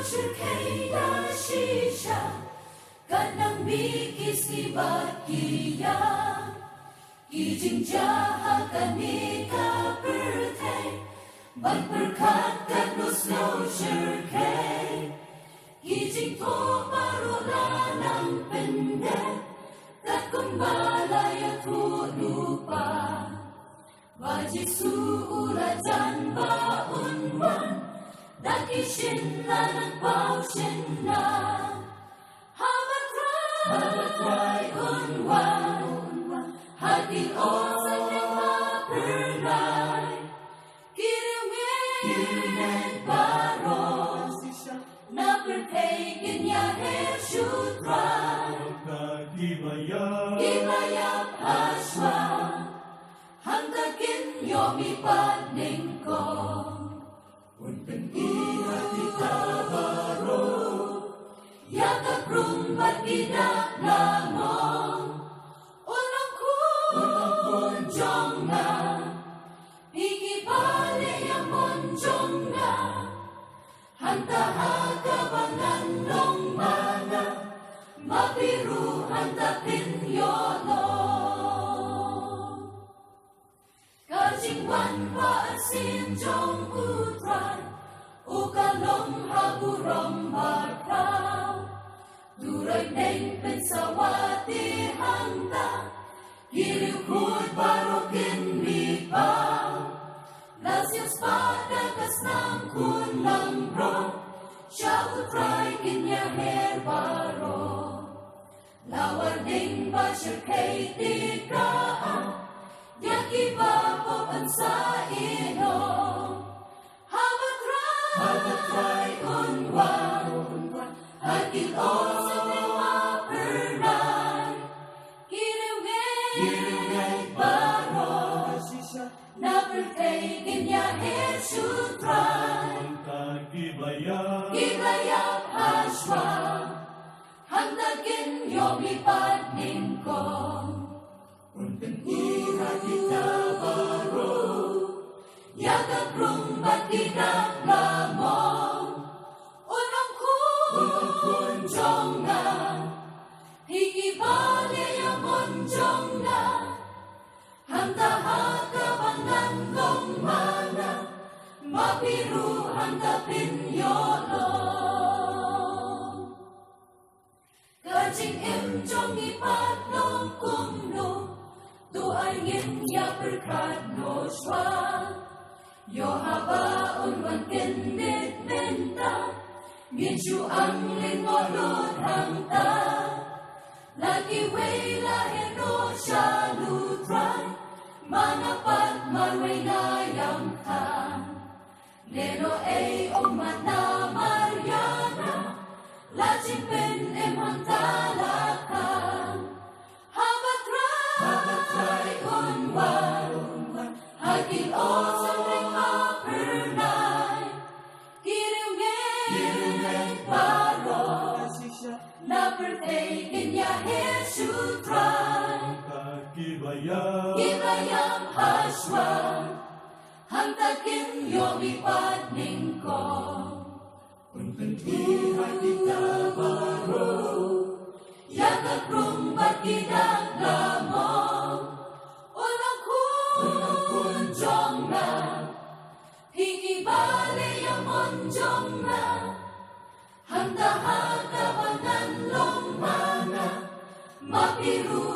Syurkeda shisha Kanang mikis kibat kiya Kijing jaha kanika birthday Magberkat kadnos no syurkay Kijing to marula ng pendek Kat kumbalaya lupa Bajisu ulajan baunwan Daki shinna nagpaw shinna Habatray unwan Hati o sa lima pernay Kiriwin baros Na birthday kanya heshutray Gibayap haswa Hangtakin yomi paningko Unpen ihati tabaro Yakap rumbat ginak lamong Unang kunjong na Pigi bale yang monjong na Hanta hagabangan nong mana Mapiru hanta pinyolo Kajingwan paasin jong utray Ukalong haburong markaw Duray neng pensawati hangta Giliwkud barokin lipaw Lasyas padakas ng kunlang bro Siya utray kinya herbaro Lawar ding basyar kay tikaan Yaki bapo pansa ino Habatray unwan Hakil o sa lima pernay Kiriwin baros Na birthday kinya heshutray Gibayap haswa Hangtagin yomi paningkong Unpen ihati tabaro Yakap rumbat ginak lamong Unang kunjong na Higi bale yang monjong na Hanta hagabangan kong mana Mapiru hanta pinyolo Kajing imjong ipatlong kumlo Tuay ngin ya berkat no shwa Yo haba unwan kinit minta Ngin ang lingolod hangta Lagi way lahin no siya lutray Manapat marway ngayang ka Leno ay umat na Mariana Lajing pin imang talakan Habatray unwan Hagil o sa lima pernay Kiriwin baros Na birthday kinya heshutray Gibayam haswa Hangtakin yomi paningkong Unpen ihati tabaro Yakap rumbat ginak lamong Unang kunjong na Higi bale yang monjong na Hanta hagabangan long mana Mapiru